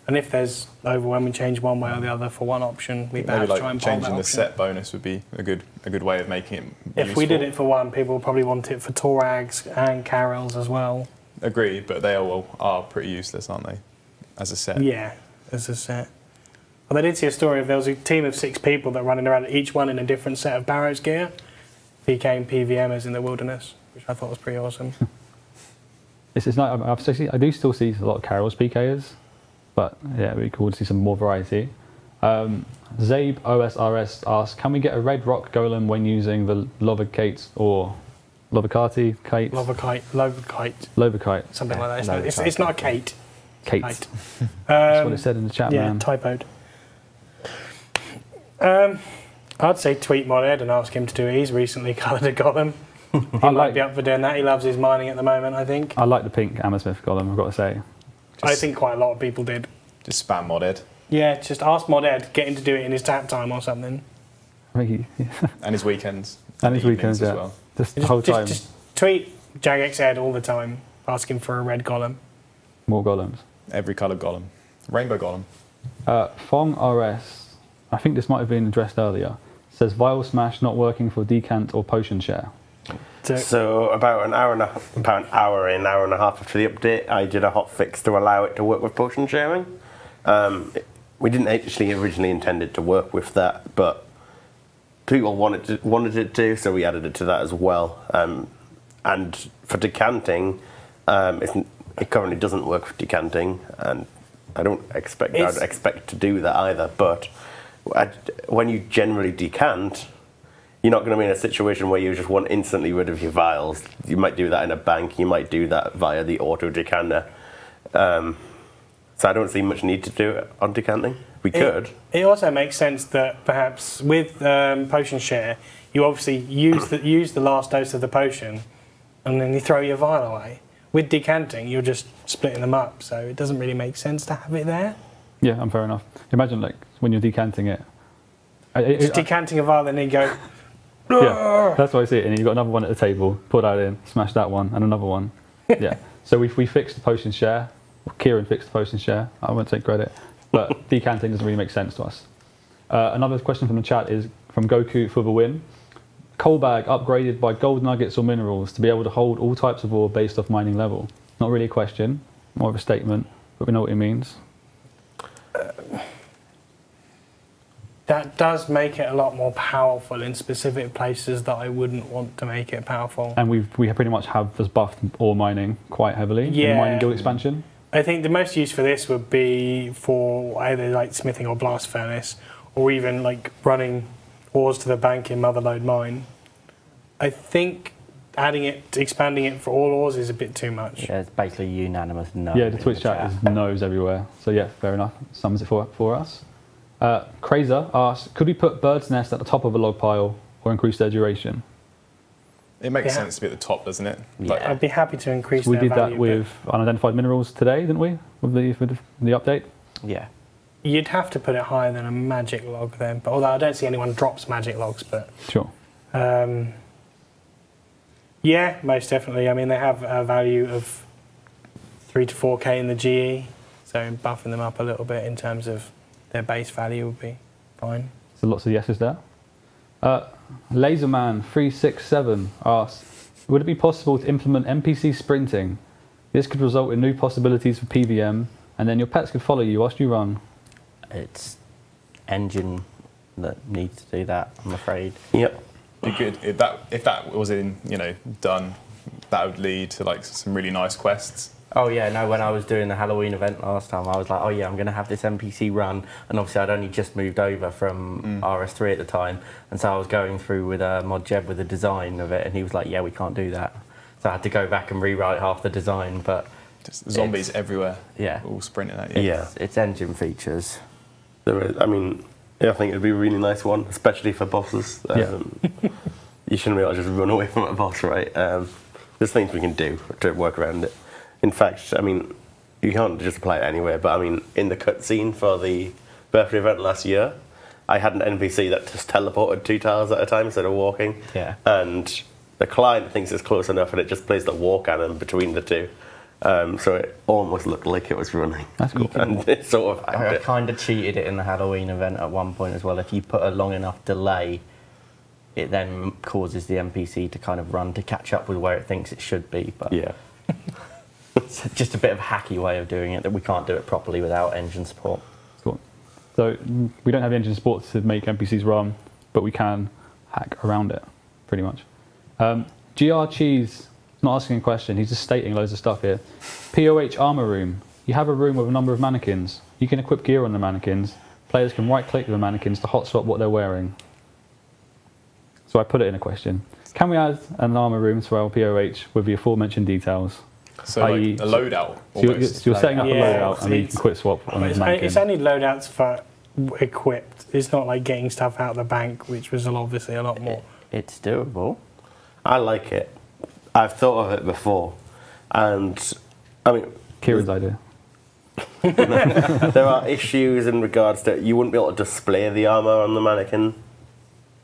And if there's overwhelming change one way or the other for one option, we Maybe perhaps like try and poll that changing the option. set bonus would be a good way of making it If we did useful. it for one, people would probably want it for Torags and Carols as well. Agreed, but they all are pretty useless, aren't they? As a set. Yeah, as a set. Well, I did see a story of there was a team of 6 people that running around, each one in a different set of Barrows gear, became PVMers in the wilderness, which I thought was pretty awesome. It's not, I do still see a lot of Carol's PKers, but yeah, it'd be cool to see some more variety. Zabe OSRS asks, can we get a red rock golem when using the Lovakate or Lovakati? Kate? Lovakite. Something like that. It's not a Kate. Kate. Kate. That's what it said in the chat, Yeah, man. typoed. I'd say tweet Moded and ask him to do it. He's recently coloured a golem. He might be up for doing that. He loves his mining at the moment, I think. I like the pink Hammersmith golem, I've got to say. I think quite a lot of people did. Just spam modded. Yeah, just ask Moded, get him to do it in his tap time or something. I think he, And his weekends. and his evenings weekends, as yeah. well. Just the whole time, Just tweet JagXEd all the time, asking for a red golem. more golems. Every coloured golem. Rainbow golem. Fong RS, I think this might have been addressed earlier, says Vial Smash not working for decant or potion share. So about an hour and a half after the update, I did a hot fix to allow it to work with potion sharing. We didn't actually originally intend it to work with that, but people wanted it to, so we added it to that as well. And for decanting, it currently doesn't work for decanting, and I'd expect to do that either. But when you generally decant, you're not going to be in a situation where you just want instantly rid of your vials. You might do that in a bank. You might do that via the auto decanter. So I don't see much need to do it on decanting. We could. It also makes sense that perhaps with potion share, you obviously use the last dose of the potion, and then you throw your vial away. With decanting, you're just splitting them up, so it doesn't really make sense to have it there. Yeah, I'm fair enough. Imagine like when you're decanting it. Just decanting a vial, and then you go. Yeah, that's what I see it. And you've got another one at the table. Put that in, smash that one, and another one. Yeah. So we fixed the potion share. Kieran fixed the potion share. I won't take credit, but decanting doesn't really make sense to us. Another question from the chat is from Goku for the win. Coal bag upgraded by gold nuggets or minerals to be able to hold all types of ore based off mining level. Not really a question, more of a statement, but we know what it means. That does make it a lot more powerful in specific places that I wouldn't want to make it powerful. And we pretty much have this buffed ore mining quite heavily in the mining guild expansion. I think the most use for this would be for either like smithing or blast furnace, or even like running ores to the bank in Motherlode Mine. I think expanding it for all ores is a bit too much. Yeah, it's basically unanimous no. Yeah, the Twitch chat is no's everywhere. So yeah, fair enough. Sums it for us. Krazer asks, could we put birds' nest at the top of a log pile or increase their duration? It makes sense to be at the top, doesn't it? Yeah. Like, I'd be happy to increase We their did value, that with unidentified minerals today, didn't we? With the update? Yeah. You'd have to put it higher than a magic log then, but although I don't see anyone drops magic logs, but Sure. yeah, most definitely. I mean, they have a value of 3 to 4k in the GE, so buffing them up a little bit in terms of their base value would be fine. So lots of yeses there. Laserman367 asks, would it be possible to implement NPC sprinting? This could result in new possibilities for PVM, and then your pets could follow you whilst you run. It's engine that needs to do that, I'm afraid. Yep. be good if that was done. That would lead to like some really nice quests. Oh yeah, no, when I was doing the Halloween event last time, I was like, oh yeah, I'm going to have this NPC run. And obviously I'd only just moved over from RS3 at the time. And so I was going through with Mod Jeb with the design of it. And he was like, yeah, we can't do that. So I had to go back and rewrite half the design. But just zombies everywhere. Yeah. All sprinting at you. Yeah. It's engine features. There is, I mean, I think it'd be a really nice one, especially for bosses. You shouldn't be able to just run away from a boss, right? There's things we can do to work around it. In fact, I mean, you can't just apply it anywhere, but I mean, in the cutscene for the birthday event last year, I had an NPC that just teleported 2 tiles at a time instead of walking. Yeah. And the client thinks it's close enough and it just plays the war cannon between the two. So it almost looked like it was running. That's cool. And it sort of I kind of cheated it in the Halloween event at one point as well. If you put a long enough delay, it then causes the NPC to kind of run to catch up with where it thinks it should be. But yeah. it's just a bit of a hacky way of doing it that we can't do it properly without engine support. Cool. So we don't have the engine support to make NPCs run, but we can hack around it, pretty much. GR Cheese, not asking a question, he's just stating loads of stuff here. POH armor room. You have a room with a number of mannequins. You can equip gear on the mannequins. Players can right-click the mannequins to hotspot what they're wearing. So I put it in a question. Can we add an armor room to our POH with the aforementioned details? So like a loadout. So you're setting up a loadout and then you can quick swap on those mannequins. It's only loadouts for equipped. It's not like getting stuff out of the bank, which was obviously a lot more. It's doable. I like it. I've thought of it before. And, I mean... Kieran's idea. There are issues in regards to you wouldn't be able to display the armor on the mannequin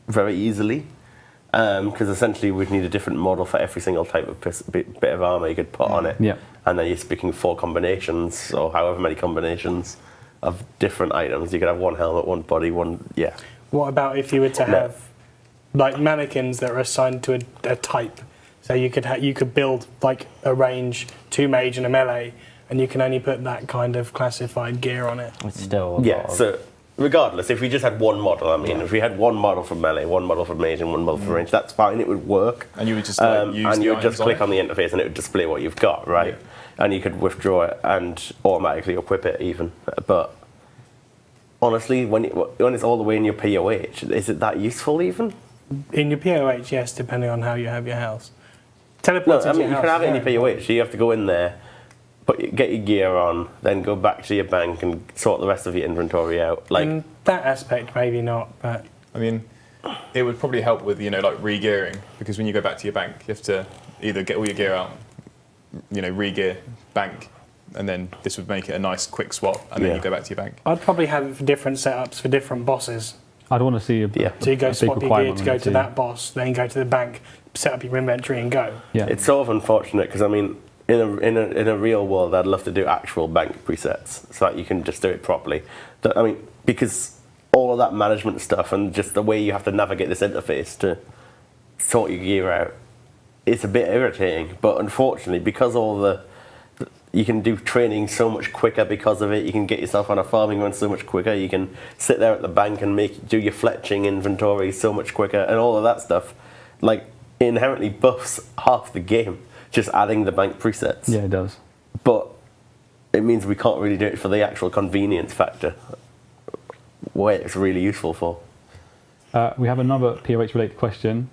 very easily. Because essentially we'd need a different model for every single type of bit of armor you could put on it. Yeah. And then you're speaking 4 combinations, or however many combinations of different items. You could have one helmet, one body, one... Yeah. What about if you were to have like mannequins that are assigned to a type? So you could build like a range, 2 mage and a melee, and you can only put that kind of classified gear on it. It's still a lot of... So regardless, if we just had one model, I mean, if we had one model for melee, one model for mage, and one model for range, that's fine. It would work. And you would just like, use and the you would just items click on on the interface, and it would display what you've got, right? Yeah. And you could withdraw it and automatically equip it, even. But honestly, when it's all the way in your POH, is it that useful even? In your POH, yes, depending on how you have your house. No, Teleport I into mean, your you house. can have it in is your very POH, so you have to go in there, get your gear on, then go back to your bank and sort the rest of your inventory out. Like in that aspect, maybe not, but I mean, it would probably help with, like re-gearing, because when you go back to your bank, you have to either get all your gear out, re-gear, bank, and then this would make it a nice quick swap, and then you go back to your bank. I'd probably have different setups for different bosses. I'd want to see So you go a big swap your gear requirement to on go it to too. that boss, then go to the bank, set up your inventory and go. Yeah. it's sort of unfortunate because I mean, in a real world, I'd love to do actual bank presets so that you can just do it properly. I mean, because all of that management stuff and just the way you have to navigate this interface to sort your gear out, it's a bit irritating. But unfortunately, because you can do training so much quicker because of it. You can get yourself on a farming run so much quicker. You can sit there at the bank and do your fletching inventory so much quicker, and all of that stuff. Like, it inherently buffs half the game, just adding the bank presets. Yeah, it does. But it means we can't really do it for the actual convenience factor, what it's really useful for. We have another POH related question.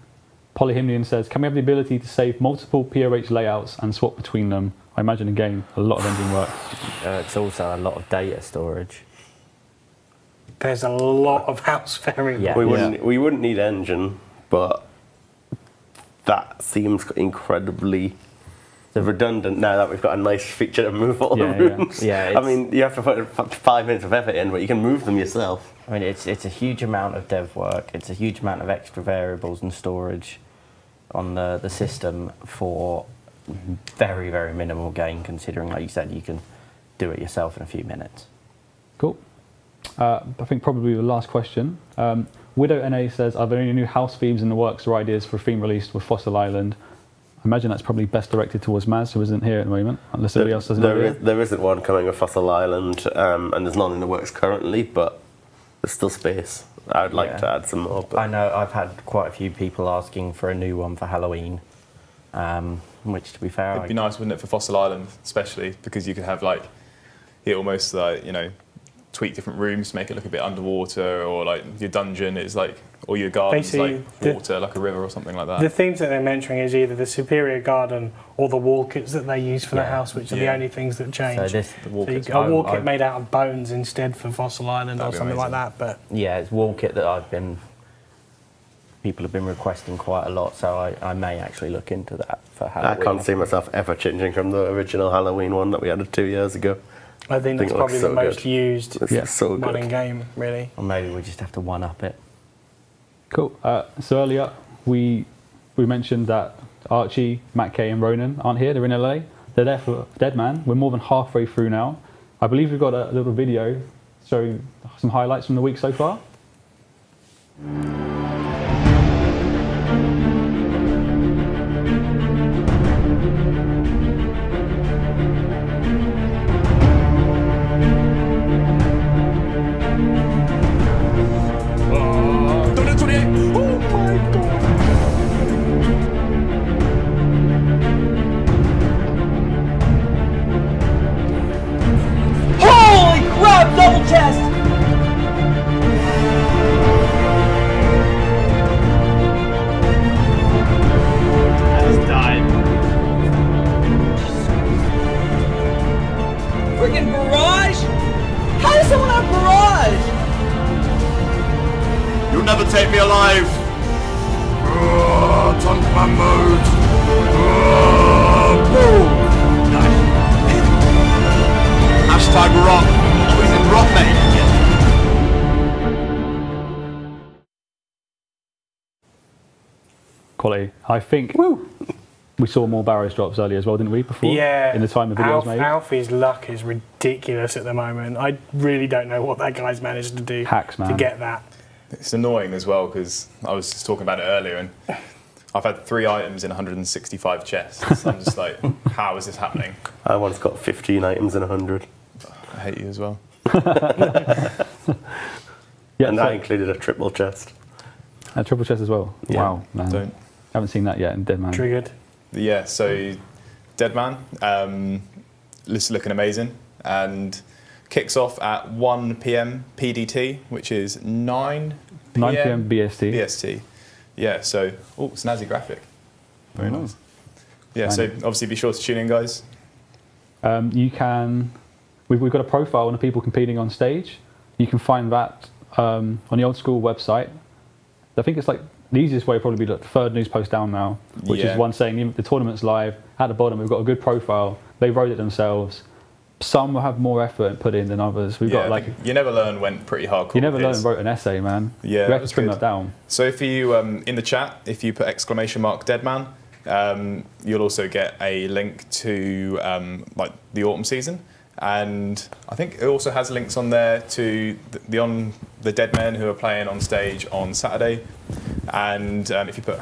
Polyhymnian says, can we have the ability to save multiple POH layouts and swap between them? I imagine, again, a lot of engine work. It's also a lot of data storage. There's a lot of house variables. Yeah. We wouldn't need engine, but that seems incredibly redundant now that we've got a nice feature to move all the rooms. Yeah, I mean, you have to put 5 minutes of effort in, but you can move them yourself. I mean, it's a huge amount of dev work. It's a huge amount of extra variables and storage on the system for very, very minimal gain, considering, like you said, you can do it yourself in a few minutes. Cool. I think probably the last question. Widow NA says, are there any new house themes in the works or ideas for a theme released with Fossil Island? I imagine that's probably best directed towards Maz, who isn't here at the moment, unless somebody else has an idea. There isn't one coming with Fossil Island, and there's none in the works currently, but there's still space. I would like to add some more. But I know I've had quite a few people asking for a new one for Halloween, which, to be fair, It'd be nice, wouldn't it, for Fossil Island, especially because you could have it almost tweak different rooms to make it look a bit underwater, or your dungeon is or your garden's water, like a river or something like that. The themes that they're mentioning is either the superior garden or the wall kits that they use for the house, which are the only things that change. So a wall kit made out of bones instead for Fossil Island or something like that. But yeah, it's wall kit that people have been requesting quite a lot, so I may actually look into that for Halloween. I can't see myself ever changing from the original Halloween one that we had 2 years ago. I think that's probably the most used so one good in game, really. Or maybe we just have to one-up it. Cool. So earlier we mentioned that Archie, Matt Kay and Ronan aren't here. They're in LA. They're there for Dead Man. We're more than halfway through now. I believe we've got a little video showing some highlights from the week so far. Double chest! Has died. Freaking barrage? How does someone have barrage? You'll never take me alive! Tonk my mode! Boom! Nice. Hashtag rock. Always in rock, mate. Quality. I think we saw more Barrows drops earlier as well, didn't we? Before, in the time the video was made. Alfie's luck is ridiculous at the moment. I really don't know what that guy's managed to do to get that. It's annoying as well because I was just talking about it earlier, and I've had 3 items in 165 chests. I'm just like, how is this happening? I once got 15 items in 100. I hate you as well. Yeah, and that included a triple chest. A triple chest as well. Yeah. Wow, man. Haven't seen that yet in Dead Man. Triggered. Yeah, so Dead Man, this is looking amazing, and kicks off at 1 p.m. PDT, which is 9 p.m. BST. BST. Yeah, so, snazzy graphic. Very nice. Yeah, so obviously be sure to tune in, guys. You can, we've got a profile on the people competing on stage. You can find that on the old school website. I think it's like the easiest way would probably be the third news post down now, which is one saying the tournament's live. At the bottom, we've got a good profile. They wrote it themselves. Some will have more effort put in than others. We've got like You Never Learn went pretty hardcore. You Never Learn wrote an essay, man. Yeah, we have to trim that down. So if you in the chat, if you put !Deadman, you'll also get a link to like the autumn season, and I think it also has links on there to the dead men who are playing on stage on Saturday. And if you put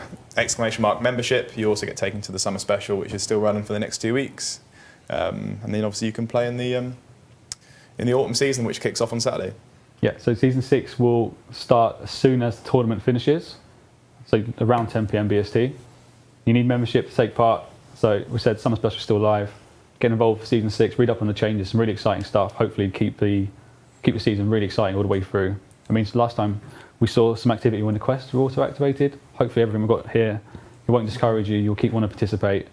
!Membership, you also get taken to the summer special, which is still running for the next 2 weeks. And then obviously you can play in the autumn season, which kicks off on Saturday. Yeah, so season 6 will start as soon as the tournament finishes, so around 10 PM BST. You need membership to take part. So we said summer special is still live. Get involved for season 6. Read up on the changes. Some really exciting stuff. Hopefully keep the season really exciting all the way through. I mean, last time we saw some activity when the quests were auto-activated. Hopefully everything we've got here, it won't discourage you. You'll keep wanting to participate.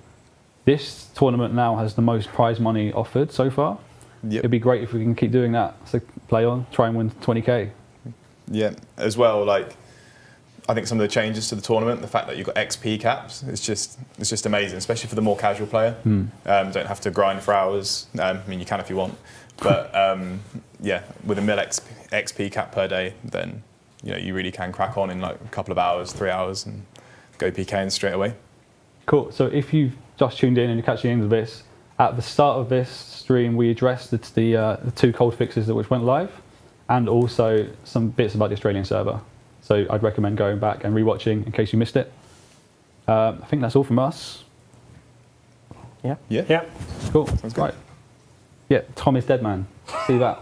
This tournament now has the most prize money offered so far. Yep. It'd be great if we can keep doing that. So play on, try and win 20k. Yeah, as well, like I think some of the changes to the tournament, the fact that you've got XP caps, it's just amazing, especially for the more casual player. Don't have to grind for hours. I mean, you can if you want, but yeah, with a mil XP cap per day, then you really can crack on in like a couple of hours, 3 hours, and go PKing straight away. Cool. So if you've just tuned in and you're catching the end of this, at the start of this stream, we addressed the 2 cold fixes which went live, and also some bits about the Australian server. So I'd recommend going back and rewatching in case you missed it. I think that's all from us. Yeah. Yeah. Cool. Sounds good. Right. Yeah, Tom is dead, man. See that.